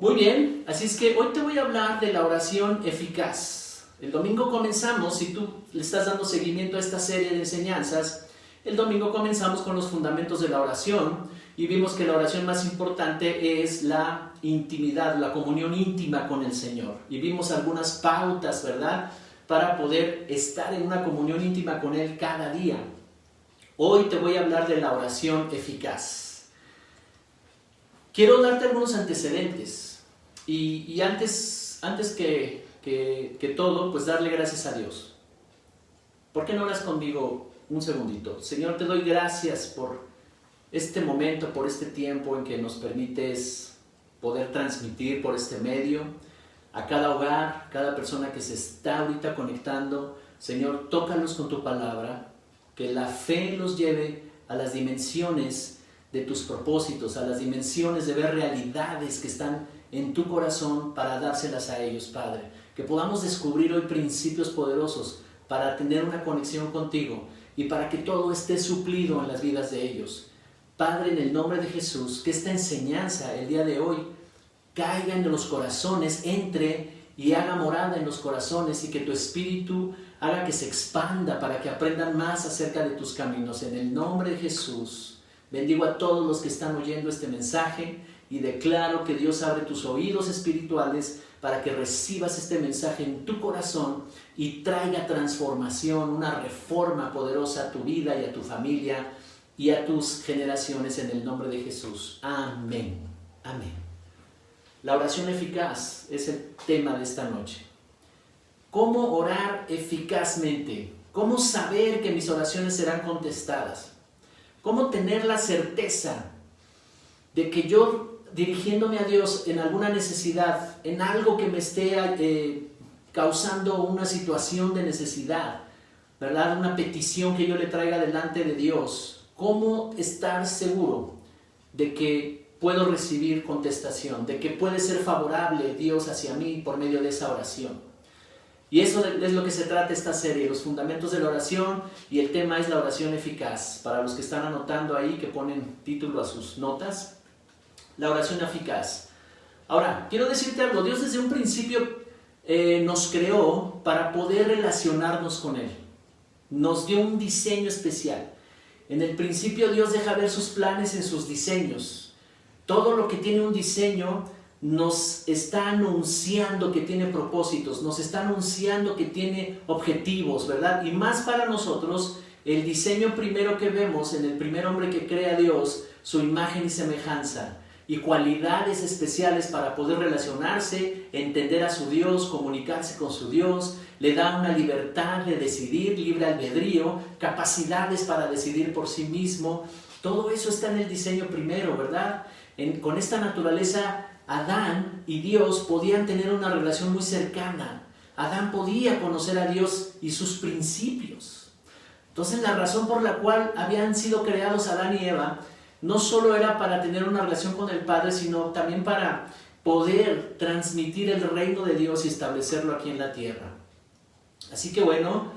Muy bien, así es que hoy te voy a hablar de la oración eficaz. El domingo comenzamos, si tú le estás dando seguimiento a esta serie de enseñanzas, el domingo comenzamos con los fundamentos de la oración y vimos que la oración más importante es la intimidad, la comunión íntima con el Señor. Y vimos algunas pautas, ¿verdad?, para poder estar en una comunión íntima con Él cada día. Hoy te voy a hablar de la oración eficaz. Quiero darte algunos antecedentes y antes que todo, pues darle gracias a Dios. ¿Por qué no oras conmigo un segundito? Señor, te doy gracias por este momento, por este tiempo en que nos permites poder transmitir por este medio a cada hogar, cada persona que se está ahorita conectando. Señor, tócalos con tu palabra, que la fe los lleve a las dimensiones de tus propósitos, a las dimensiones de ver realidades que están en tu corazón para dárselas a ellos, Padre. Que podamos descubrir hoy principios poderosos para tener una conexión contigo y para que todo esté suplido en las vidas de ellos. Padre, en el nombre de Jesús, que esta enseñanza el día de hoy caiga en los corazones, entre y haga morada en los corazones, y que tu Espíritu haga que se expanda para que aprendan más acerca de tus caminos. En el nombre de Jesús, bendigo a todos los que están oyendo este mensaje y declaro que Dios abre tus oídos espirituales para que recibas este mensaje en tu corazón y traiga transformación, una reforma poderosa a tu vida y a tu familia y a tus generaciones, en el nombre de Jesús. Amén. Amén. La oración eficaz es el tema de esta noche. ¿Cómo orar eficazmente? ¿Cómo saber que mis oraciones serán contestadas? ¿Cómo tener la certeza de que yo, dirigiéndome a Dios en alguna necesidad, en algo que me esté causando una situación de necesidad, ¿verdad?, una petición que yo le traiga delante de Dios, cómo estar seguro de que puedo recibir contestación, de que puede ser favorable Dios hacia mí por medio de esa oración? Y eso es lo que se trata esta serie, los fundamentos de la oración, y el tema es la oración eficaz. Para los que están anotando ahí, que ponen título a sus notas, la oración eficaz. Ahora, quiero decirte algo. Dios desde un principio nos creó para poder relacionarnos con Él. Nos dio un diseño especial. En el principio Dios deja ver sus planes en sus diseños. Todo lo que tiene un diseño nos está anunciando que tiene propósitos, nos está anunciando que tiene objetivos, ¿verdad? Y más para nosotros, el diseño primero que vemos en el primer hombre que crea Dios, su imagen y semejanza, y cualidades especiales para poder relacionarse, entender a su Dios, comunicarse con su Dios, le da una libertad de decidir, libre albedrío, capacidades para decidir por sí mismo. Todo eso está en el diseño primero, ¿verdad? Con esta naturaleza, Adán y Dios podían tener una relación muy cercana. Adán podía conocer a Dios y sus principios. Entonces, la razón por la cual habían sido creados Adán y Eva no solo era para tener una relación con el Padre, sino también para poder transmitir el reino de Dios y establecerlo aquí en la tierra. Así que bueno,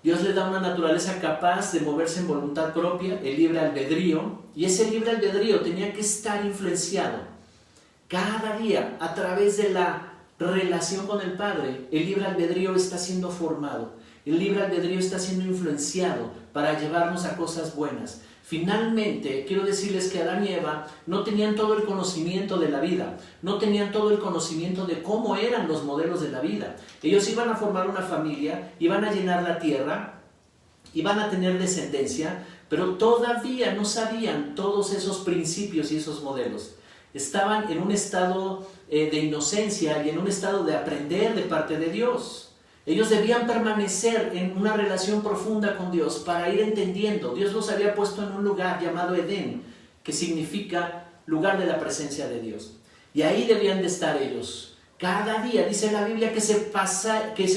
Dios le da una naturaleza capaz de moverse en voluntad propia, el libre albedrío, y ese libre albedrío tenía que estar influenciado cada día a través de la relación con el Padre. El libre albedrío está siendo formado, el libre albedrío está siendo influenciado para llevarnos a cosas buenas. Finalmente, quiero decirles que Adán y Eva no tenían todo el conocimiento de la vida, no tenían todo el conocimiento de cómo eran los modelos de la vida. Ellos iban a formar una familia, iban a llenar la tierra, iban a tener descendencia, pero todavía no sabían todos esos principios y esos modelos. Estaban en un estado de inocencia y en un estado de aprender de parte de Dios. Ellos debían permanecer en una relación profunda con Dios para ir entendiendo. Dios los había puesto en un lugar llamado Edén, que significa lugar de la presencia de Dios. Y ahí debían de estar ellos. Cada día, dice la Biblia, que se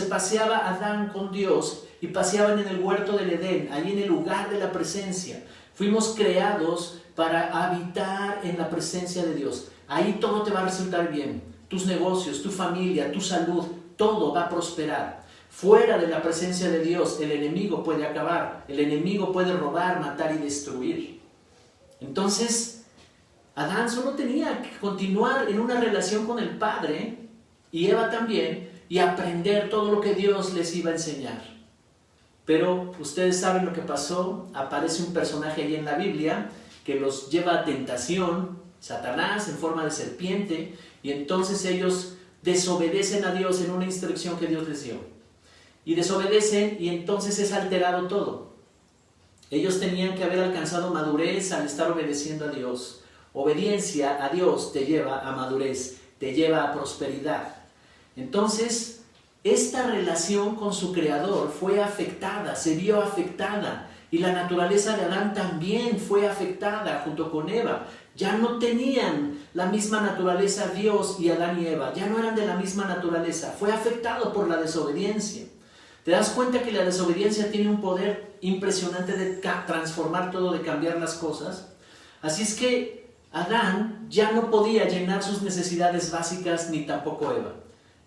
paseaba Adán con Dios y paseaban en el huerto del Edén, ahí en el lugar de la presencia. Fuimos creados para habitar en la presencia de Dios. Ahí todo te va a resultar bien. Tus negocios, tu familia, tu salud, todo va a prosperar. Fuera de la presencia de Dios, el enemigo puede acabar. El enemigo puede robar, matar y destruir. Entonces, Adán solo tenía que continuar en una relación con el Padre, y Eva también, y aprender todo lo que Dios les iba a enseñar. Pero ustedes saben lo que pasó. Aparece un personaje ahí en la Biblia que los lleva a tentación, Satanás en forma de serpiente, y entonces ellos desobedecen a Dios en una instrucción que Dios les dio. Y desobedecen, y entonces es alterado todo. Ellos tenían que haber alcanzado madurez al estar obedeciendo a Dios. Obediencia a Dios te lleva a madurez, te lleva a prosperidad. Entonces, esta relación con su Creador fue afectada, se vio afectada, y la naturaleza de Adán también fue afectada junto con Eva. Ya no tenían la misma naturaleza Dios y Adán y Eva, ya no eran de la misma naturaleza, fue afectado por la desobediencia. ¿Te das cuenta que la desobediencia tiene un poder impresionante de transformar todo, de cambiar las cosas? Así es que Adán ya no podía llenar sus necesidades básicas, ni tampoco Eva.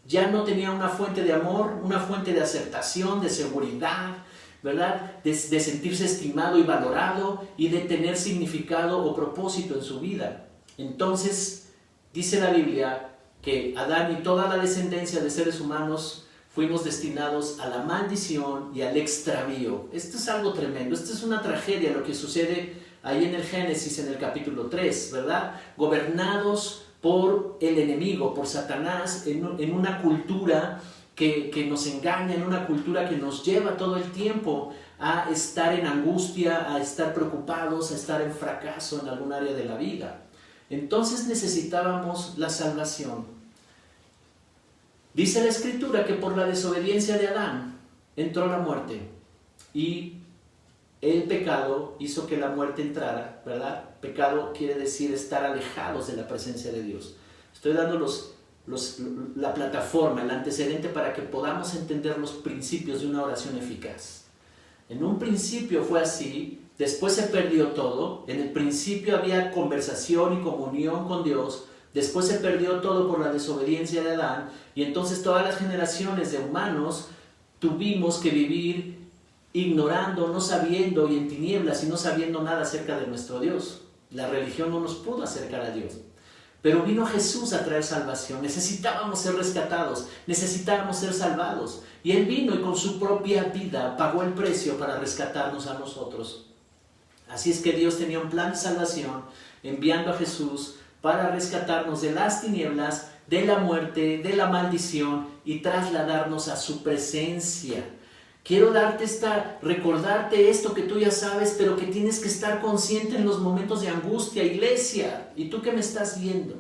Ya no tenía una fuente de amor, una fuente de aceptación, de seguridad, ¿verdad? De sentirse estimado y valorado, y de tener significado o propósito en su vida. Entonces, dice la Biblia que Adán y toda la descendencia de seres humanos fuimos destinados a la maldición y al extravío. Esto es algo tremendo, esto es una tragedia lo que sucede ahí en el Génesis, en el capítulo 3, ¿verdad? Gobernados por el enemigo, por Satanás, en una cultura que nos engaña, en una cultura que nos lleva todo el tiempo a estar en angustia, a estar preocupados, a estar en fracaso en algún área de la vida. Entonces necesitábamos la salvación. Dice la Escritura que por la desobediencia de Adán entró la muerte, y el pecado hizo que la muerte entrara, ¿verdad? Pecado quiere decir estar alejados de la presencia de Dios. Estoy dando la plataforma, el antecedente para que podamos entender los principios de una oración eficaz. En un principio fue así, después se perdió todo. En el principio había conversación y comunión con Dios, después se perdió todo por la desobediencia de Adán, y entonces todas las generaciones de humanos tuvimos que vivir ignorando, no sabiendo, y en tinieblas, y no sabiendo nada acerca de nuestro Dios. La religión no nos pudo acercar a Dios. Pero vino Jesús a traer salvación. Necesitábamos ser rescatados, necesitábamos ser salvados. Y Él vino y con su propia vida pagó el precio para rescatarnos a nosotros. Así es que Dios tenía un plan de salvación, enviando a Jesús para rescatarnos de las tinieblas, de la muerte, de la maldición, y trasladarnos a su presencia. Quiero recordarte esto que tú ya sabes, pero que tienes que estar consciente en los momentos de angustia, iglesia, y tú que me estás viendo,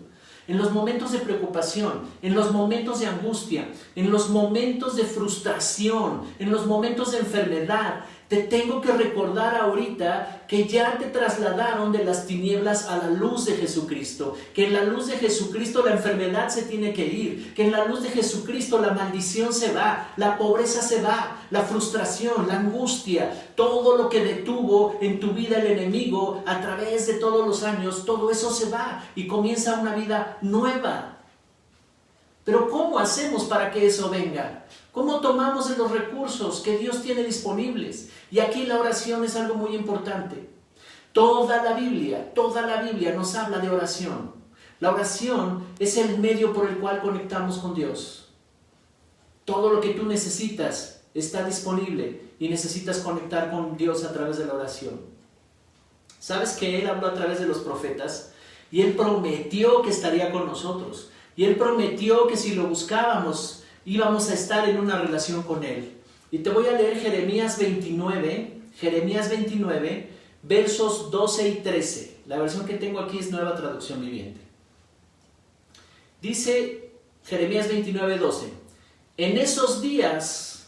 en los momentos de preocupación, en los momentos de angustia, en los momentos de frustración, en los momentos de enfermedad. Te tengo que recordar ahorita que ya te trasladaron de las tinieblas a la luz de Jesucristo, que en la luz de Jesucristo la enfermedad se tiene que ir, que en la luz de Jesucristo la maldición se va, la pobreza se va, la frustración, la angustia, todo lo que detuvo en tu vida el enemigo a través de todos los años, todo eso se va y comienza una vida nueva. Pero ¿cómo hacemos para que eso venga? ¿Cómo tomamos de los recursos que Dios tiene disponibles? Y aquí la oración es algo muy importante. Toda la Biblia nos habla de oración. La oración es el medio por el cual conectamos con Dios. Todo lo que tú necesitas está disponible y necesitas conectar con Dios a través de la oración. ¿Sabes que Él habló a través de los profetas? Y Él prometió que estaría con nosotros. Y Él prometió que si lo buscábamos, íbamos a estar en una relación con Él. Y te voy a leer Jeremías 29, versos 12 y 13. La versión que tengo aquí es Nueva Traducción Viviente. Dice Jeremías 29, 12. En esos días,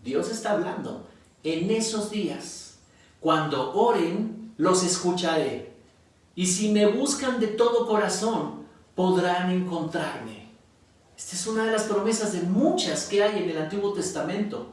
Dios está hablando, en esos días, cuando oren, los escucharé. Y si me buscan de todo corazón, podrán encontrarme. Esta es una de las promesas de muchas que hay en el Antiguo Testamento.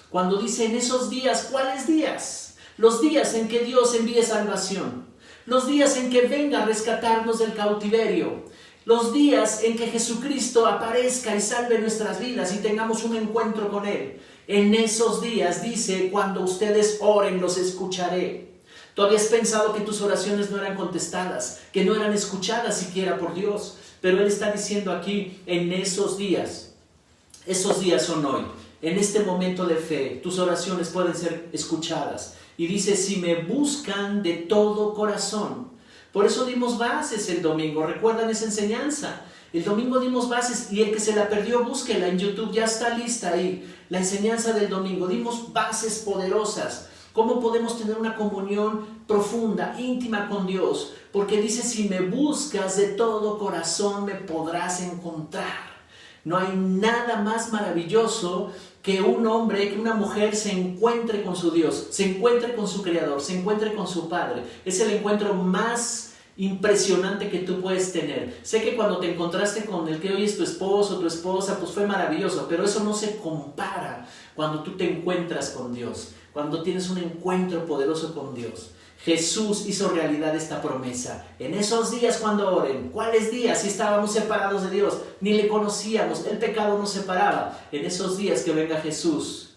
Cuando dice en esos días, ¿cuáles días? Los días en que Dios envíe salvación. Los días en que venga a rescatarnos del cautiverio. Los días en que Jesucristo aparezca y salve nuestras vidas y tengamos un encuentro con Él. En esos días dice, cuando ustedes oren, los escucharé. Tú habías pensado que tus oraciones no eran contestadas, que no eran escuchadas siquiera por Dios. Pero Él está diciendo aquí, en esos días son hoy. En este momento de fe, tus oraciones pueden ser escuchadas. Y dice, si me buscan de todo corazón. Por eso dimos bases el domingo. ¿Recuerdan esa enseñanza? El domingo dimos bases y el que se la perdió, búsquela en YouTube. Ya está lista ahí. La enseñanza del domingo. Dimos bases poderosas. ¿Cómo podemos tener una comunión profunda, íntima con Dios? Porque dice, si me buscas de todo corazón, me podrás encontrar. No hay nada más maravilloso que un hombre, que una mujer se encuentre con su Dios, se encuentre con su Creador, se encuentre con su Padre. Es el encuentro más impresionante que tú puedes tener. Sé que cuando te encontraste con el que hoy es tu esposo, tu esposa, pues fue maravilloso, pero eso no se compara cuando tú te encuentras con Dios, cuando tienes un encuentro poderoso con Dios. Jesús hizo realidad esta promesa. En esos días cuando oren, ¿cuáles días? Si estábamos separados de Dios, ni le conocíamos, el pecado nos separaba. En esos días que venga Jesús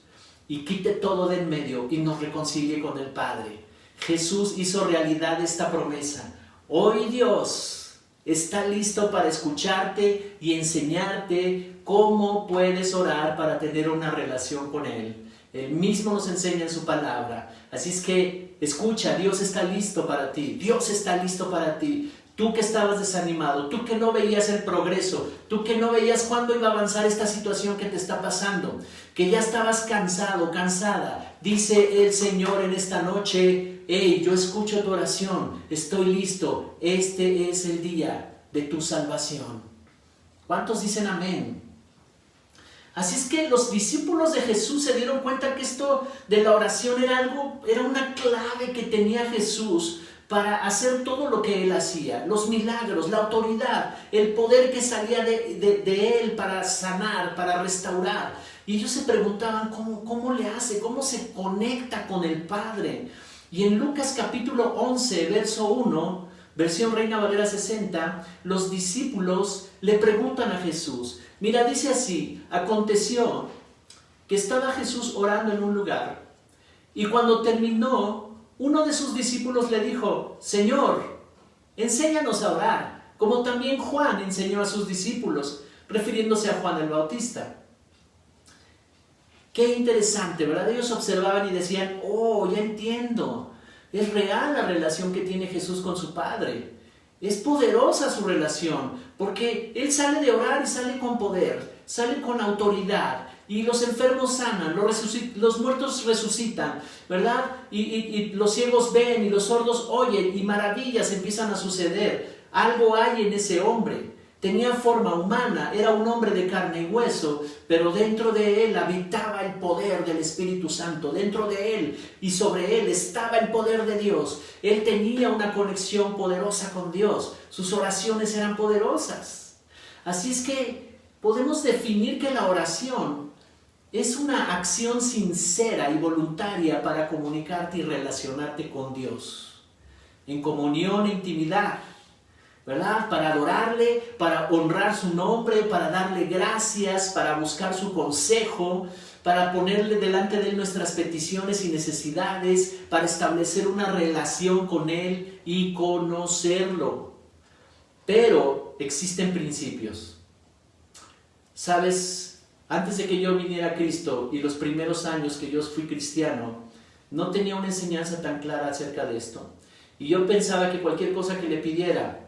y quite todo de en medio y nos reconcilie con el Padre. Jesús hizo realidad esta promesa. Hoy Dios está listo para escucharte y enseñarte cómo puedes orar para tener una relación con Él. Él mismo nos enseña en su palabra. Así es que escucha, Dios está listo para ti. Dios está listo para ti. Tú que estabas desanimado, tú que no veías el progreso, tú que no veías cuándo iba a avanzar esta situación que te está pasando, que ya estabas cansado, cansada. Dice el Señor en esta noche, hey, yo escucho tu oración, estoy listo. Este es el día de tu salvación. ¿Cuántos dicen amén? Así es que los discípulos de Jesús se dieron cuenta que esto de la oración era una clave que tenía Jesús para hacer todo lo que Él hacía. Los milagros, la autoridad, el poder que salía de Él para sanar, para restaurar. Y ellos se preguntaban, ¿cómo le hace? ¿Cómo se conecta con el Padre? Y en Lucas capítulo 11, verso 1, versión Reina Valera 60, los discípulos le preguntan a Jesús. Mira, dice así, aconteció que estaba Jesús orando en un lugar y cuando terminó, uno de sus discípulos le dijo, Señor, enséñanos a orar, como también Juan enseñó a sus discípulos, refiriéndose a Juan el Bautista. Qué interesante, ¿verdad? Ellos observaban y decían, oh, ya entiendo, es real la relación que tiene Jesús con su Padre. Es poderosa su relación, porque Él sale de orar y sale con poder, sale con autoridad, y los enfermos sanan, los muertos resucitan, ¿verdad? Y los ciegos ven, y los sordos oyen, y maravillas empiezan a suceder. Algo hay en ese hombre. Tenía forma humana, era un hombre de carne y hueso, pero dentro de él habitaba el poder del Espíritu Santo, dentro de él y sobre él estaba el poder de Dios. Él tenía una conexión poderosa con Dios, sus oraciones eran poderosas. Así es que podemos definir que la oración es una acción sincera y voluntaria para comunicarte y relacionarte con Dios, en comunión e intimidad, ¿verdad? Para adorarle, para honrar su nombre, para darle gracias, para buscar su consejo, para ponerle delante de él nuestras peticiones y necesidades, para establecer una relación con él y conocerlo. Pero existen principios. ¿Sabes? Antes de que yo viniera a Cristo y los primeros años que yo fui cristiano, no tenía una enseñanza tan clara acerca de esto. Y yo pensaba que cualquier cosa que le pidiera,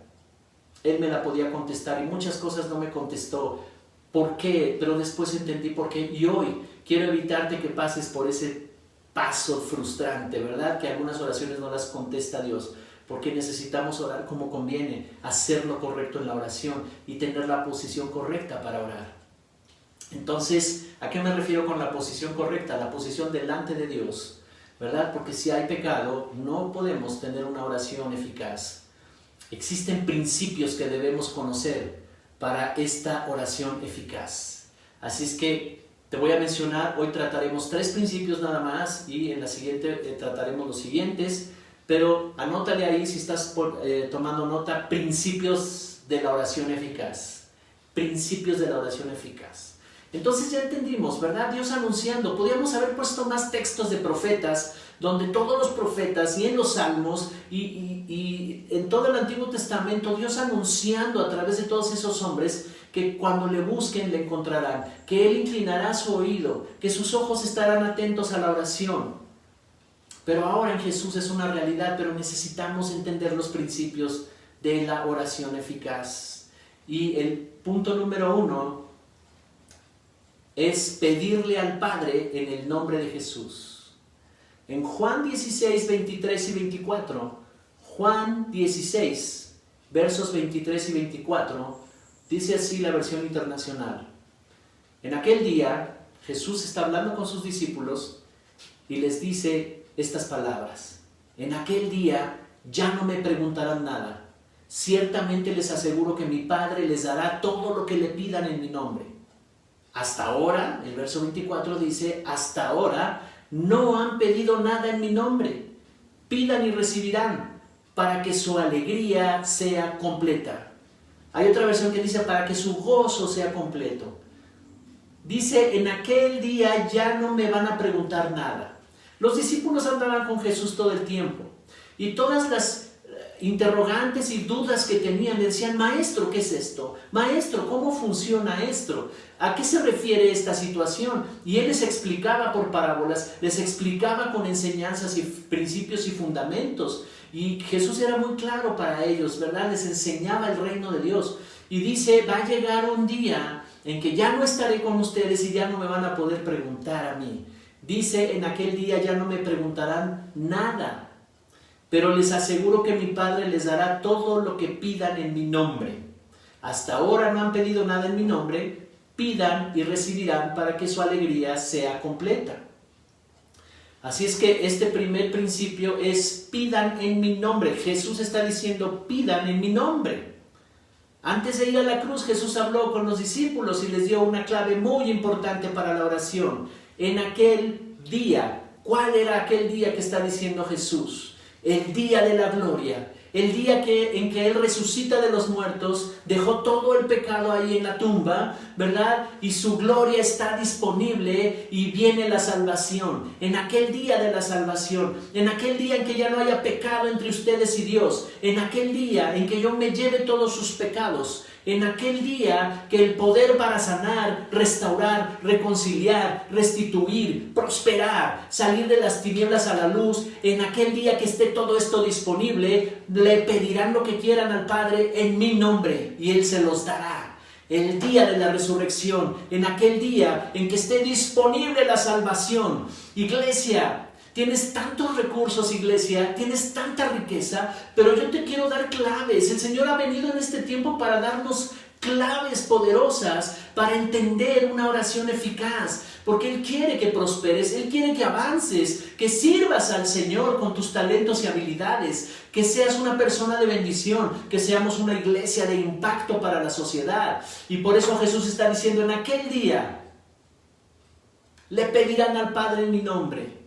Él me la podía contestar, y muchas cosas no me contestó. ¿Por qué? Pero después entendí por qué. Y hoy quiero evitarte que pases por ese paso frustrante, ¿verdad? Que algunas oraciones no las contesta Dios, porque necesitamos orar como conviene, hacer lo correcto en la oración y tener la posición correcta para orar. Entonces, ¿a qué me refiero con la posición correcta? La posición delante de Dios, ¿verdad? Porque si hay pecado, no podemos tener una oración eficaz. Existen principios que debemos conocer para esta oración eficaz. Así es que te voy a mencionar, hoy trataremos 3 principios nada más y en la siguiente trataremos los siguientes, pero anótale ahí si estás tomando nota, principios de la oración eficaz. Principios de la oración eficaz. Entonces ya entendimos, ¿verdad? Dios anunciando, podríamos haber puesto más textos de profetas, donde todos los profetas y en los salmos y en todo el Antiguo Testamento, Dios anunciando a través de todos esos hombres que cuando le busquen le encontrarán, que Él inclinará su oído, que sus ojos estarán atentos a la oración. Pero ahora en Jesús es una realidad, pero necesitamos entender los principios de la oración eficaz. Y el punto número 1 es pedirle al Padre en el nombre de Jesús. En Juan 16, 23 y 24, Juan 16, versos 23 y 24, dice así la versión internacional. En aquel día, Jesús está hablando con sus discípulos y les dice estas palabras. En aquel día ya no me preguntarán nada. Ciertamente les aseguro que mi Padre les dará todo lo que le pidan en mi nombre. Hasta ahora, el verso 24 dice, hasta ahora no han pedido nada en mi nombre. Pidan y recibirán, para que su alegría sea completa. Hay otra versión que dice, para que su gozo sea completo. Dice, en aquel día ya no me van a preguntar nada. Los discípulos andaban con Jesús todo el tiempo. Y todas las interrogantes y dudas que tenían le decían, maestro, ¿qué es esto? Maestro, ¿cómo funciona esto? ¿A qué se refiere esta situación? Y Él les explicaba por parábolas, les explicaba con enseñanzas y principios y fundamentos. Y Jesús era muy claro para ellos, ¿verdad? Les enseñaba el reino de Dios. Y dice, va a llegar un día en que ya no estaré con ustedes y ya no me van a poder preguntar a mí. Dice, en aquel día ya no me preguntarán nada. Pero les aseguro que mi Padre les dará todo lo que pidan en mi nombre. Hasta ahora no han pedido nada en mi nombre, pidan y recibirán para que su alegría sea completa. Así es que este primer principio es pidan en mi nombre. Jesús está diciendo pidan en mi nombre. Antes de ir a la cruz, Jesús habló con los discípulos y les dio una clave muy importante para la oración. En aquel día, ¿cuál era aquel día que está diciendo Jesús? El día de la gloria, el día en que Él resucita de los muertos, dejó todo el pecado ahí en la tumba, ¿verdad? Y su gloria está disponible y viene la salvación. En aquel día de la salvación, en aquel día en que ya no haya pecado entre ustedes y Dios, en aquel día en que yo me lleve todos sus pecados, en aquel día que el poder para sanar, restaurar, reconciliar, restituir, prosperar, salir de las tinieblas a la luz, en aquel día que esté todo esto disponible, le pedirán lo que quieran al Padre en mi nombre y Él se los dará. El día de la resurrección, en aquel día en que esté disponible la salvación. Iglesia, tienes tantos recursos, iglesia, tienes tanta riqueza, pero yo te quiero dar claves. El Señor ha venido en este tiempo para darnos claves poderosas para entender una oración eficaz, porque Él quiere que prosperes, Él quiere que avances, que sirvas al Señor con tus talentos y habilidades, que seas una persona de bendición, que seamos una iglesia de impacto para la sociedad. Y por eso Jesús está diciendo, en aquel día le pedirán al Padre en mi nombre.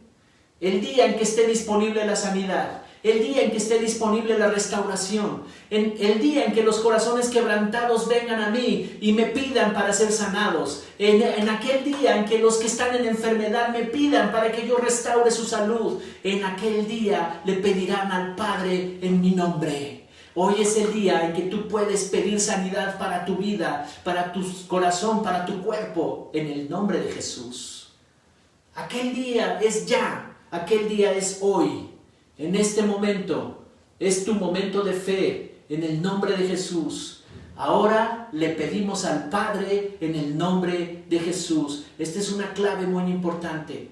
El día en que esté disponible la sanidad, el día en que esté disponible la restauración, el día en que los corazones quebrantados vengan a mí y me pidan para ser sanados, en aquel día en que los que están en enfermedad me pidan para que yo restaure su salud, en aquel día le pedirán al Padre en mi nombre. Hoy es el día en que tú puedes pedir sanidad para tu vida, para tu corazón, para tu cuerpo, en el nombre de Jesús. Aquel día es ya. Aquel día es hoy, en este momento, es tu momento de fe, en el nombre de Jesús. Ahora le pedimos al Padre en el nombre de Jesús. Esta es una clave muy importante,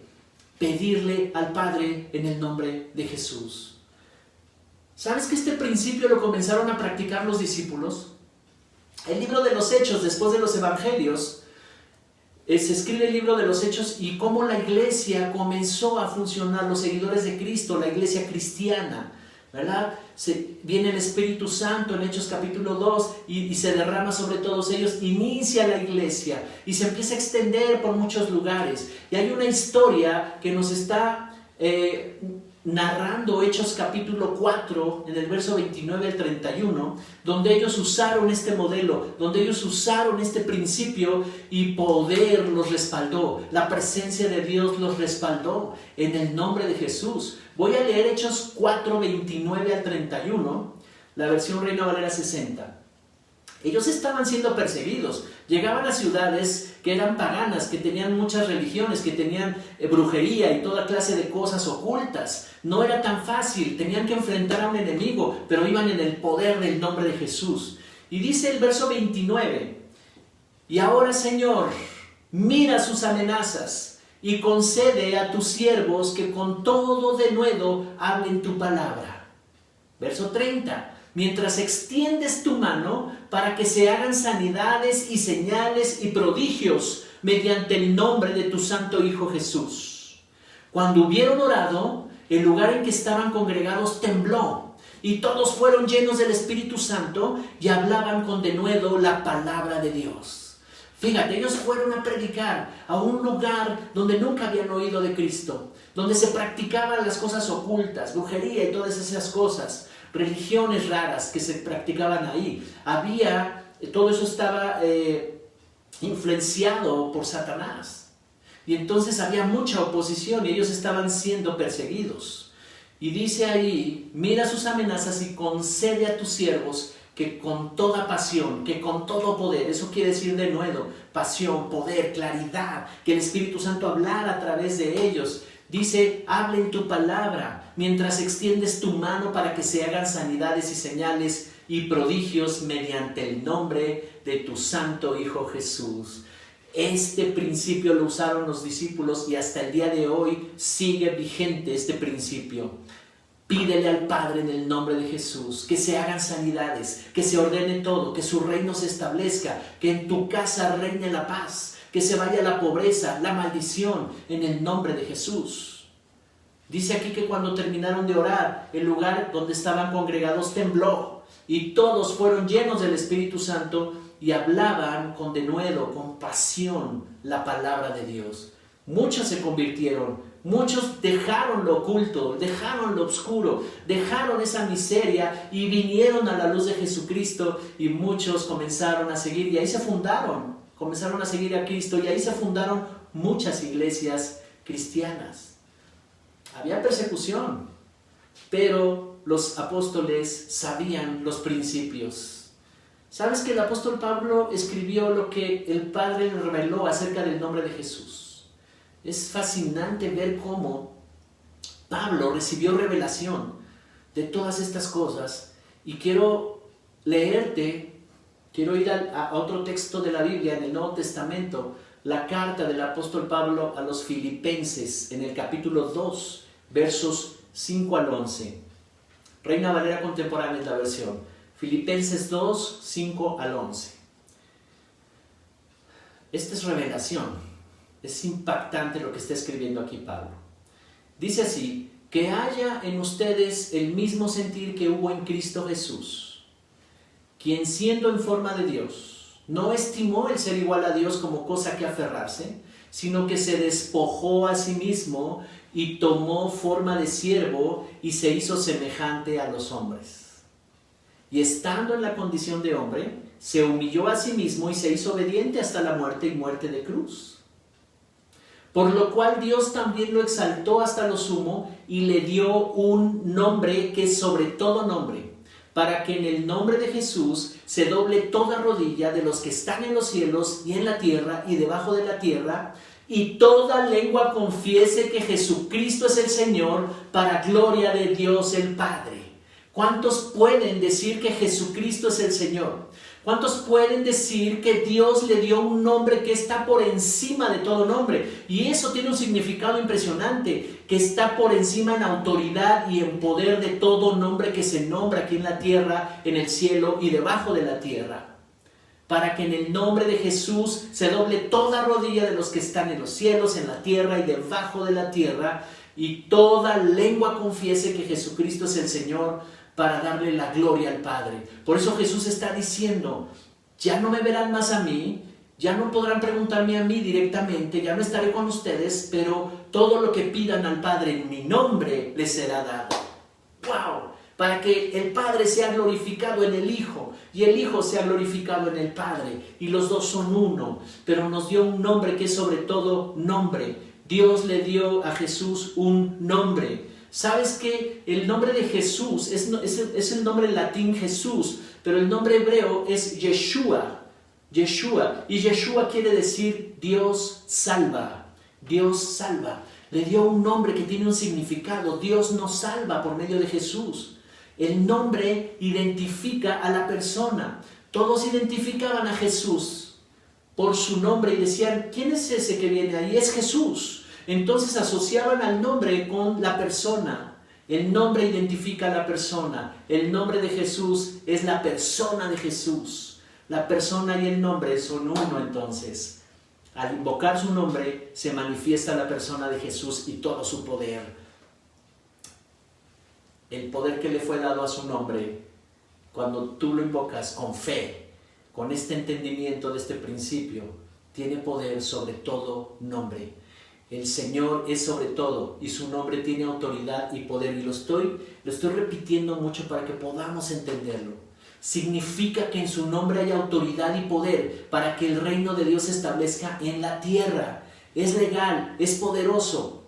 pedirle al Padre en el nombre de Jesús. ¿Sabes que este principio lo comenzaron a practicar los discípulos? El libro de los Hechos, después de los Evangelios, se escribe el libro de los Hechos y cómo la iglesia comenzó a funcionar, los seguidores de Cristo, la iglesia cristiana, ¿verdad? Viene el Espíritu Santo en Hechos capítulo 2 y se derrama sobre todos ellos, inicia la iglesia y se empieza a extender por muchos lugares. Y hay una historia que nos está narrando Hechos capítulo 4, en el verso 29 al 31, donde ellos usaron este modelo, donde ellos usaron este principio y poder los respaldó. La presencia de Dios los respaldó en el nombre de Jesús. Voy a leer Hechos 4, 29 al 31, la versión Reina Valera 60. Ellos estaban siendo perseguidos, llegaban a ciudades que eran paganas, que tenían muchas religiones, que tenían brujería y toda clase de cosas ocultas. No era tan fácil, tenían que enfrentar a un enemigo, pero iban en el poder del nombre de Jesús. Y dice el verso 29, y ahora, Señor, mira sus amenazas y concede a tus siervos que con todo denuedo hablen tu palabra. Verso 30, mientras extiendes tu mano para que se hagan sanidades y señales y prodigios mediante el nombre de tu santo Hijo Jesús. Cuando hubieron orado, el lugar en que estaban congregados tembló, y todos fueron llenos del Espíritu Santo y hablaban con denuedo la palabra de Dios. Fíjate, ellos fueron a predicar a un lugar donde nunca habían oído de Cristo, donde se practicaban las cosas ocultas, brujería y todas esas cosas, religiones raras que se practicaban ahí. Todo eso estaba influenciado por Satanás. Y entonces había mucha oposición y ellos estaban siendo perseguidos. Y dice ahí, mira sus amenazas y concede a tus siervos que con toda pasión, que con todo poder, eso quiere decir denuedo, pasión, poder, claridad, que el Espíritu Santo hablara a través de ellos. Dice, hablen tu palabra, mientras extiendes tu mano para que se hagan sanidades y señales y prodigios mediante el nombre de tu santo Hijo Jesús. Este principio lo usaron los discípulos y hasta el día de hoy sigue vigente este principio. Pídele al Padre en el nombre de Jesús que se hagan sanidades, que se ordene todo, que su reino se establezca, que en tu casa reine la paz, que se vaya la pobreza, la maldición, en el nombre de Jesús. Dice aquí que cuando terminaron de orar, el lugar donde estaban congregados tembló y todos fueron llenos del Espíritu Santo y hablaban con denuedo, con pasión, la palabra de Dios. Muchos se convirtieron, muchos dejaron lo oculto, dejaron lo oscuro, dejaron esa miseria y vinieron a la luz de Jesucristo, y muchos comenzaron a seguir y ahí se fundaron. Comenzaron a seguir a Cristo y ahí se fundaron muchas iglesias cristianas. Había persecución, pero los apóstoles sabían los principios. ¿Sabes que el apóstol Pablo escribió lo que el Padre le reveló acerca del nombre de Jesús? Es fascinante ver cómo Pablo recibió revelación de todas estas cosas, y quiero ir a otro texto de la Biblia en el Nuevo Testamento, la carta del apóstol Pablo a los Filipenses, en el capítulo 2, versos 5 al 11. Reina Valera Contemporánea es la versión. Filipenses 2, 5 al 11. Esta es revelación. Es impactante lo que está escribiendo aquí Pablo. Dice así: que haya en ustedes el mismo sentir que hubo en Cristo Jesús, quien siendo en forma de Dios, no estimó el ser igual a Dios como cosa que aferrarse, sino que se despojó a sí mismo y tomó forma de siervo y se hizo semejante a los hombres. Y estando en la condición de hombre, se humilló a sí mismo y se hizo obediente hasta la muerte y muerte de cruz. Por lo cual Dios también lo exaltó hasta lo sumo y le dio un nombre que es sobre todo nombre, para que en el nombre de Jesús se doble toda rodilla de los que están en los cielos y en la tierra y debajo de la tierra, y toda lengua confiese que Jesucristo es el Señor, para gloria de Dios el Padre. ¿Cuántos pueden decir que Jesucristo es el Señor? ¿Cuántos pueden decir que Dios le dio un nombre que está por encima de todo nombre? Y eso tiene un significado impresionante, que está por encima en autoridad y en poder de todo nombre que se nombra aquí en la tierra, en el cielo y debajo de la tierra. Para que en el nombre de Jesús se doble toda rodilla de los que están en los cielos, en la tierra y debajo de la tierra, y toda lengua confiese que Jesucristo es el Señor, para darle la gloria al Padre. Por eso Jesús está diciendo: ya no me verán más a mí, ya no podrán preguntarme a mí directamente, ya no estaré con ustedes, pero todo lo que pidan al Padre en mi nombre les será dado. ¡Wow! Para que el Padre sea glorificado en el Hijo y el Hijo sea glorificado en el Padre. Y los dos son uno, pero nos dio un nombre que es sobre todo nombre. Dios le dio a Jesús un nombre. ¿Sabes qué? El nombre de Jesús es el nombre en latín Jesús, pero el nombre hebreo es Yeshua. Yeshua. Y Yeshua quiere decir Dios salva. Dios salva. Le dio un nombre que tiene un significado. Dios nos salva por medio de Jesús. El nombre identifica a la persona. Todos identificaban a Jesús por su nombre y decían, ¿quién es ese que viene ahí? Es Jesús. Entonces asociaban al nombre con la persona. El nombre identifica a la persona. El nombre de Jesús es la persona de Jesús. La persona y el nombre son uno entonces. Al invocar su nombre se manifiesta la persona de Jesús y todo su poder. El poder que le fue dado a su nombre, cuando tú lo invocas con fe, con este entendimiento de este principio, tiene poder sobre todo nombre. El Señor es sobre todo y su nombre tiene autoridad y poder. Y lo estoy repitiendo mucho para que podamos entenderlo. Significa que en su nombre hay autoridad y poder para que el reino de Dios se establezca en la tierra. Es legal, es poderoso.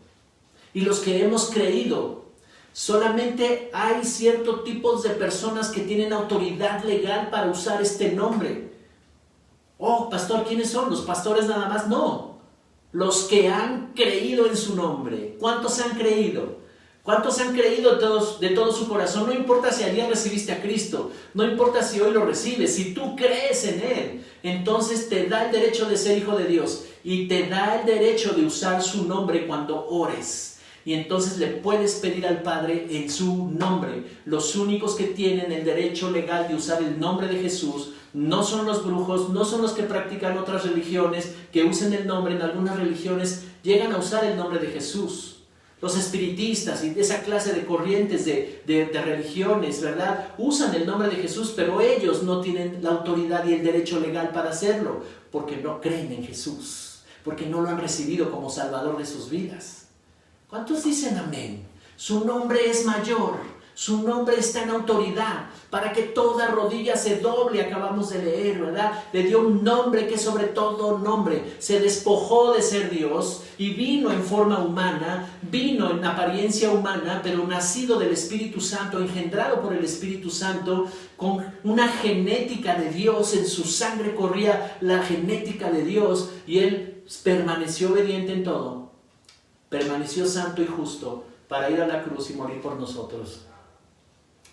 Y los que hemos creído, solamente hay ciertos tipos de personas que tienen autoridad legal para usar este nombre. Oh, pastor, ¿quiénes son? ¿Los pastores nada más? No. Los que han creído en su nombre. ¿Cuántos han creído? ¿Cuántos han creído de todo su corazón? No importa si ayer recibiste a Cristo, no importa si hoy lo recibes, si tú crees en Él, entonces te da el derecho de ser hijo de Dios y te da el derecho de usar su nombre cuando ores. Y entonces le puedes pedir al Padre en su nombre. Los únicos que tienen el derecho legal de usar el nombre de Jesús no son los brujos, no son los que practican otras religiones, que usen el nombre. En algunas religiones llegan a usar el nombre de Jesús. Los espiritistas y esa clase de corrientes de religiones, ¿verdad? Usan el nombre de Jesús, pero ellos no tienen la autoridad y el derecho legal para hacerlo, porque no creen en Jesús, porque no lo han recibido como Salvador de sus vidas. ¿Cuántos dicen amén? Su nombre es mayor, su nombre está en autoridad, para que toda rodilla se doble, acabamos de leer, ¿verdad? Le dio un nombre que sobre todo nombre, se despojó de ser Dios y vino en forma humana, vino en apariencia humana, pero nacido del Espíritu Santo, engendrado por el Espíritu Santo, con una genética de Dios, en su sangre corría la genética de Dios y Él permaneció obediente en todo. Permaneció santo y justo para ir a la cruz y morir por nosotros.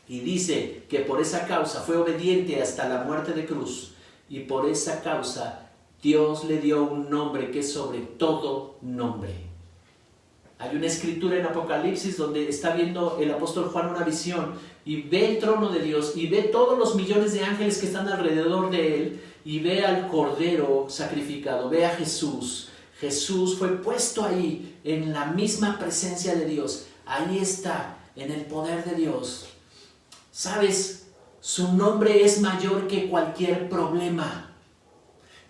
Y dice que por esa causa fue obediente hasta la muerte de cruz. Y por esa causa Dios le dio un nombre que es sobre todo nombre. Hay una escritura en Apocalipsis donde está viendo el apóstol Juan una visión y ve el trono de Dios y ve todos los millones de ángeles que están alrededor de él y ve al Cordero sacrificado, ve a Jesús. Jesús fue puesto ahí en la misma presencia de Dios. Ahí está, en el poder de Dios. ¿Sabes? Su nombre es mayor que cualquier problema.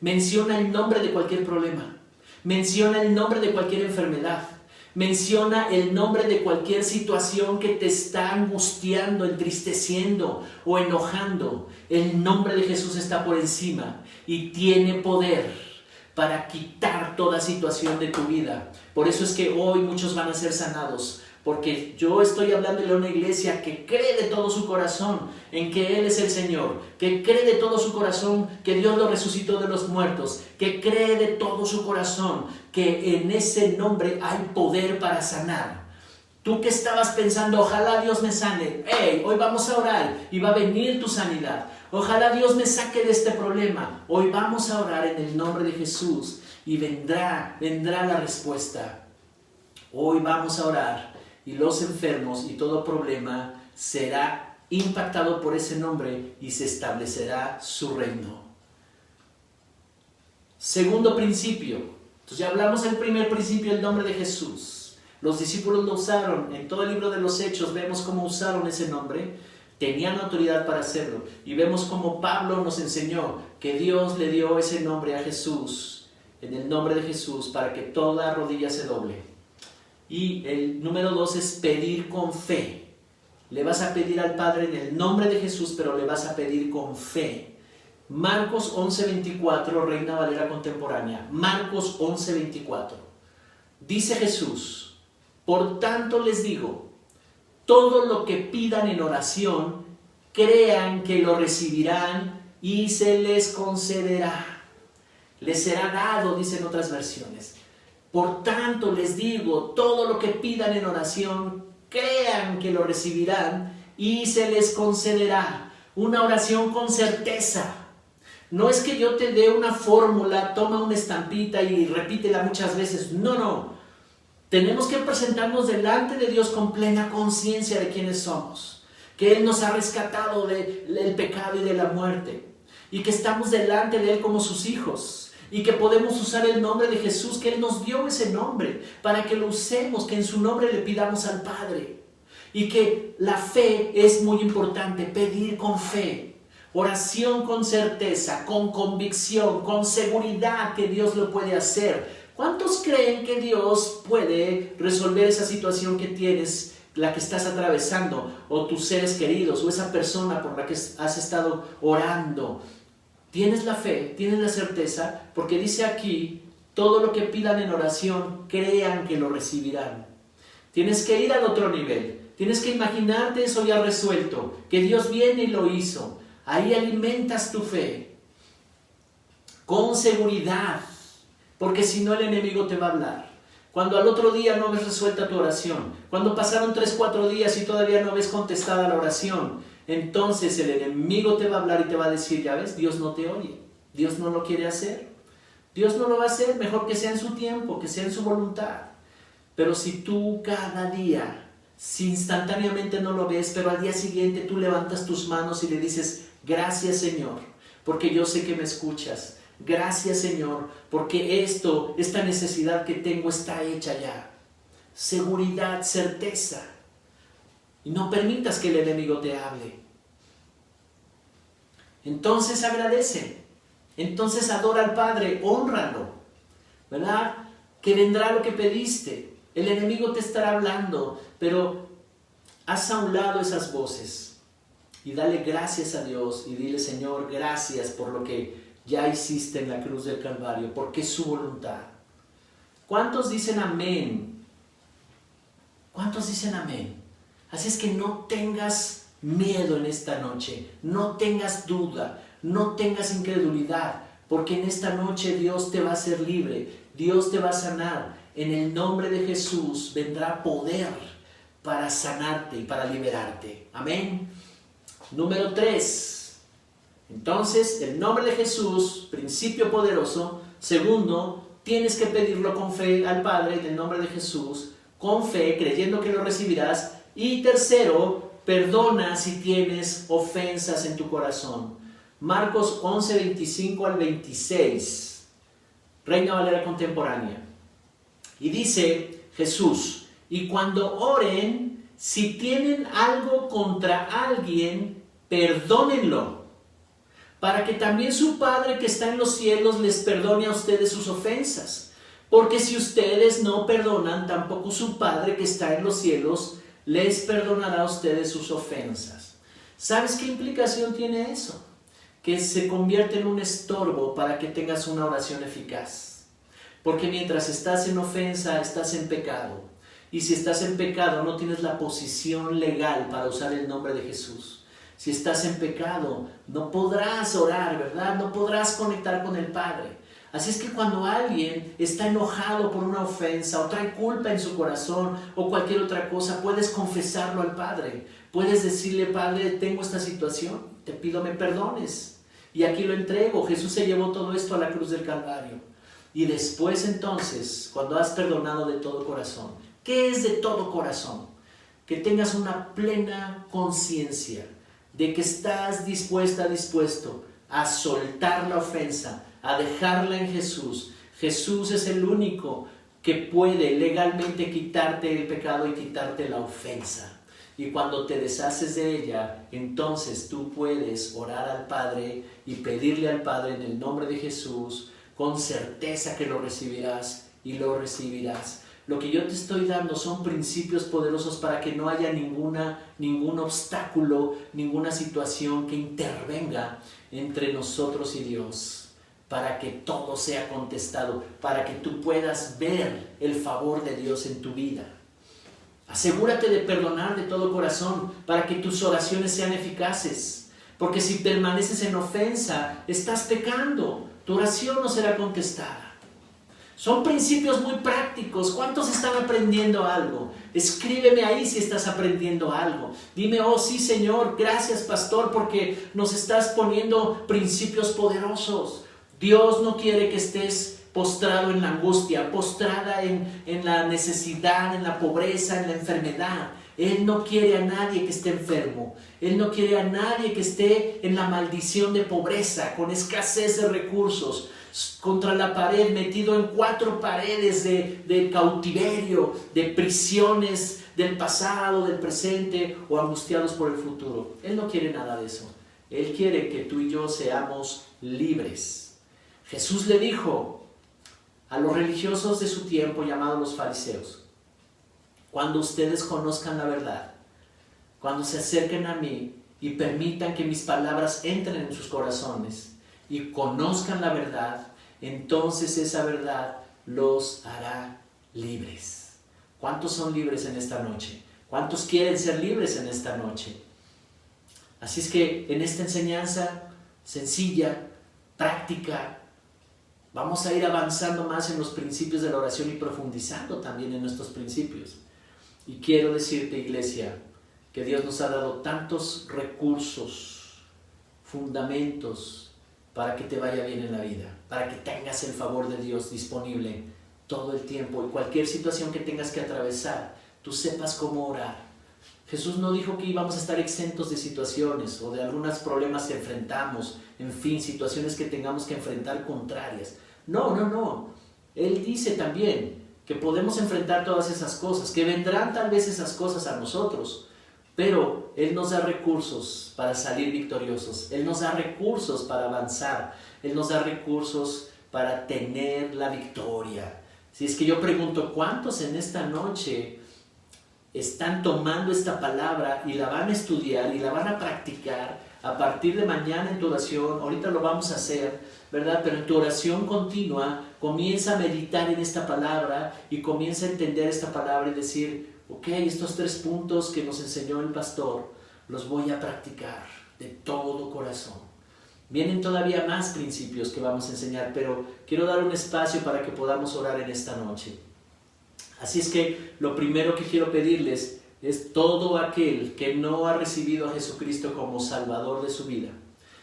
Menciona el nombre de cualquier problema. Menciona el nombre de cualquier enfermedad. Menciona el nombre de cualquier situación que te está angustiando, entristeciendo o enojando. El nombre de Jesús está por encima y tiene poder para quitar toda situación de tu vida. Por eso es que hoy muchos van a ser sanados, porque yo estoy hablándole a una iglesia que cree de todo su corazón en que Él es el Señor, que cree de todo su corazón que Dios lo resucitó de los muertos, que cree de todo su corazón que en ese nombre hay poder para sanar. Tú que estabas pensando, ojalá Dios me sane, hoy vamos a orar y va a venir tu sanidad. Ojalá Dios me saque de este problema. Hoy vamos a orar en el nombre de Jesús y vendrá la respuesta. Hoy vamos a orar y los enfermos y todo problema será impactado por ese nombre y se establecerá su reino. Segundo principio. Entonces ya hablamos del primer principio, el nombre de Jesús. Los discípulos lo usaron. En todo el libro de los Hechos vemos cómo usaron ese nombre. Tenían autoridad para hacerlo. Y vemos cómo Pablo nos enseñó que Dios le dio ese nombre a Jesús, en el nombre de Jesús, para que toda rodilla se doble. Y el número 2 es pedir con fe. Le vas a pedir al Padre en el nombre de Jesús, pero le vas a pedir con fe. Marcos 11:24, Reina Valera contemporánea. Marcos 11:24. Dice Jesús: por tanto les digo, todo lo que pidan en oración, crean que lo recibirán y se les concederá. Les será dado, dicen otras versiones. Por tanto les digo, todo lo que pidan en oración, crean que lo recibirán y se les concederá. Una oración con certeza. No es que yo te dé una fórmula, toma una estampita y repítela muchas veces. No. Tenemos que presentarnos delante de Dios con plena conciencia de quiénes somos. Que Él nos ha rescatado del pecado y de la muerte. Y que estamos delante de Él como sus hijos. Y que podemos usar el nombre de Jesús, que Él nos dio ese nombre, para que lo usemos, que en su nombre le pidamos al Padre. Y que la fe es muy importante, pedir con fe. Oración con certeza, con convicción, con seguridad que Dios lo puede hacer. ¿Cuántos creen que Dios puede resolver esa situación que tienes, la que estás atravesando, o tus seres queridos, o esa persona por la que has estado orando? ¿Tienes la fe? ¿Tienes la certeza? Porque dice aquí, todo lo que pidan en oración, crean que lo recibirán. Tienes que ir al otro nivel. Tienes que imaginarte eso ya resuelto, que Dios viene y lo hizo. Ahí alimentas tu fe con seguridad, porque si no el enemigo te va a hablar. Cuando al otro día no ves resuelta tu oración, cuando pasaron 3-4 días y todavía no ves contestada la oración, entonces el enemigo te va a hablar y te va a decir, ya ves, Dios no te oye, Dios no lo quiere hacer, Dios no lo va a hacer, mejor que sea en su tiempo, que sea en su voluntad. Pero si tú cada día, si instantáneamente no lo ves, pero al día siguiente tú levantas tus manos y le dices, gracias Señor, porque yo sé que me escuchas. Gracias Señor, porque esta necesidad que tengo está hecha ya. Seguridad, certeza. Y no permitas que el enemigo te hable. Entonces agradece. Entonces adora al Padre, hónralo. ¿Verdad? Que vendrá lo que pediste. El enemigo te estará hablando, pero haz a un lado esas voces. Y dale gracias a Dios y dile, Señor, gracias por lo que ya hiciste en la cruz del Calvario, porque es su voluntad. ¿Cuántos dicen amén? ¿Cuántos dicen amén? Así es que no tengas miedo en esta noche, no tengas duda, no tengas incredulidad, porque en esta noche Dios te va a hacer libre, Dios te va a sanar. En el nombre de Jesús vendrá poder para sanarte y para liberarte. Amén. Número 3. Entonces, el nombre de Jesús, principio poderoso. Segundo, tienes que pedirlo con fe al Padre en el nombre de Jesús, con fe, creyendo que lo recibirás. Y tercero, perdona si tienes ofensas en tu corazón. Marcos 11:25 al 26, Reina Valera contemporánea. Y dice Jesús, y cuando oren, si tienen algo contra alguien, perdónenlo, para que también su Padre que está en los cielos les perdone a ustedes sus ofensas. Porque si ustedes no perdonan, tampoco su Padre que está en los cielos les perdonará a ustedes sus ofensas. ¿Sabes qué implicación tiene eso? Que se convierte en un estorbo para que tengas una oración eficaz. Porque mientras estás en ofensa, estás en pecado. Y si estás en pecado, no tienes la posición legal para usar el nombre de Jesús. Si estás en pecado, no podrás orar, ¿verdad? No podrás conectar con el Padre. Así es que cuando alguien está enojado por una ofensa o trae culpa en su corazón o cualquier otra cosa, puedes confesarlo al Padre. Puedes decirle, Padre, tengo esta situación, te pido me perdones. Y aquí lo entrego. Jesús se llevó todo esto a la cruz del Calvario. Y después entonces, cuando has perdonado de todo corazón, ¿qué es de todo corazón? Que tengas una plena conciencia de que estás dispuesto a soltar la ofensa, a dejarla en Jesús. Jesús es el único que puede legalmente quitarte el pecado y quitarte la ofensa. Y cuando te deshaces de ella, entonces tú puedes orar al Padre y pedirle al Padre en el nombre de Jesús, con certeza que lo recibirás y lo recibirás. Lo que yo te estoy dando son principios poderosos para que no haya ningún obstáculo, ninguna situación que intervenga entre nosotros y Dios, para que todo sea contestado, para que tú puedas ver el favor de Dios en tu vida. Asegúrate de perdonar de todo corazón para que tus oraciones sean eficaces, porque si permaneces en ofensa, estás pecando, tu oración no será contestada. Son principios muy prácticos. ¿Cuántos están aprendiendo algo? Escríbeme ahí si estás aprendiendo algo. Dime, oh sí Señor, gracias pastor, porque nos estás poniendo principios poderosos. Dios no quiere que estés postrado en la angustia, postrada en la necesidad, en la pobreza, en la enfermedad. Él no quiere a nadie que esté enfermo. Él no quiere a nadie que esté en la maldición de pobreza, con escasez de recursos, contra la pared, metido en 4 paredes de cautiverio, de prisiones del pasado, del presente o angustiados por el futuro. Él no quiere nada de eso. Él quiere que tú y yo seamos libres. Jesús le dijo a los religiosos de su tiempo, llamados los fariseos: cuando ustedes conozcan la verdad, cuando se acerquen a mí y permitan que mis palabras entren en sus corazones y conozcan la verdad, entonces esa verdad los hará libres. ¿Cuántos son libres en esta noche? ¿Cuántos quieren ser libres en esta noche? Así es que en esta enseñanza sencilla, práctica, vamos a ir avanzando más en los principios de la oración y profundizando también en nuestros principios. Y quiero decirte, iglesia, que Dios nos ha dado tantos recursos, fundamentos, para que te vaya bien en la vida, para que tengas el favor de Dios disponible todo el tiempo. Y cualquier situación que tengas que atravesar, tú sepas cómo orar. Jesús no dijo que íbamos a estar exentos de situaciones o de algunos problemas que enfrentamos, en fin, situaciones que tengamos que enfrentar contrarias. No. Él dice también que podemos enfrentar todas esas cosas, que vendrán tal vez esas cosas a nosotros, pero Él nos da recursos para salir victoriosos. Él nos da recursos para avanzar. Él nos da recursos para tener la victoria. Si es que yo pregunto, ¿cuántos en esta noche están tomando esta palabra y la van a estudiar y la van a practicar a partir de mañana en tu oración? Ahorita lo vamos a hacer, ¿verdad? Pero en tu oración continua comienza a meditar en esta palabra y comienza a entender esta palabra y decir: ok, estos 3 puntos que nos enseñó el pastor, los voy a practicar de todo corazón. Vienen todavía más principios que vamos a enseñar, pero quiero dar un espacio para que podamos orar en esta noche. Así es que lo primero que quiero pedirles es: todo aquel que no ha recibido a Jesucristo como Salvador de su vida.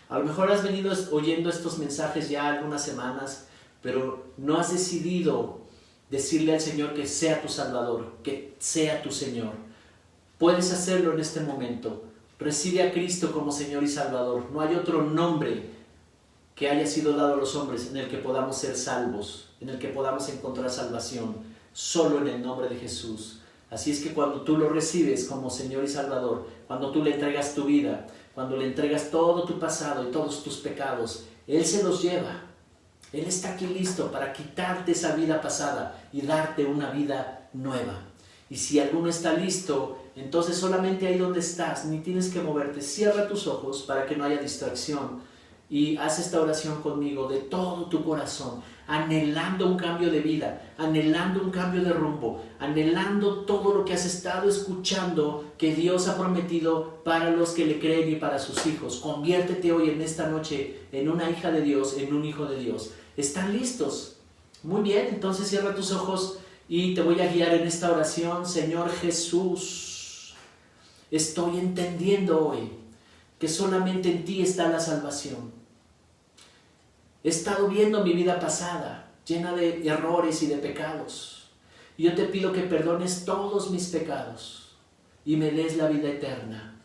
A lo mejor has venido oyendo estos mensajes ya algunas semanas, pero no has decidido decirle al Señor que sea tu Salvador, que sea tu Señor. Puedes hacerlo en este momento. Recibe a Cristo como Señor y Salvador. No hay otro nombre que haya sido dado a los hombres en el que podamos ser salvos, en el que podamos encontrar salvación, solo en el nombre de Jesús. Así es que cuando tú lo recibes como Señor y Salvador, cuando tú le entregas tu vida, cuando le entregas todo tu pasado y todos tus pecados, Él se los lleva. Él está aquí listo para quitarte esa vida pasada y darte una vida nueva. Y si alguno está listo, entonces solamente ahí donde estás, ni tienes que moverte. Cierra tus ojos para que no haya distracción y haz esta oración conmigo de todo tu corazón, anhelando un cambio de vida, anhelando un cambio de rumbo, anhelando todo lo que has estado escuchando que Dios ha prometido para los que le creen y para sus hijos. Conviértete hoy en esta noche en una hija de Dios, en un hijo de Dios. ¿Están listos? Muy bien, entonces cierra tus ojos y te voy a guiar en esta oración. Señor Jesús, estoy entendiendo hoy que solamente en ti está la salvación. He estado viendo mi vida pasada, llena de errores y de pecados. Y yo te pido que perdones todos mis pecados y me des la vida eterna.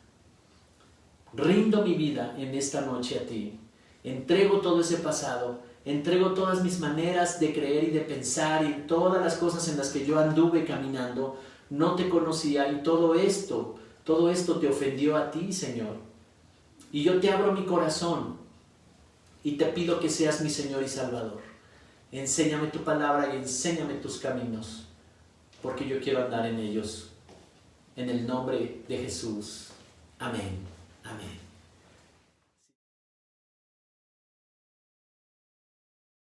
Rindo mi vida en esta noche a ti. Entrego todo ese pasado. Entrego todas mis maneras de creer y de pensar y todas las cosas en las que yo anduve caminando. No te conocía y todo esto te ofendió a ti, Señor. Y yo te abro mi corazón y te pido que seas mi Señor y Salvador. Enséñame tu palabra y enséñame tus caminos. porque yo quiero andar en ellos. En el nombre de Jesús. Amén. Amén.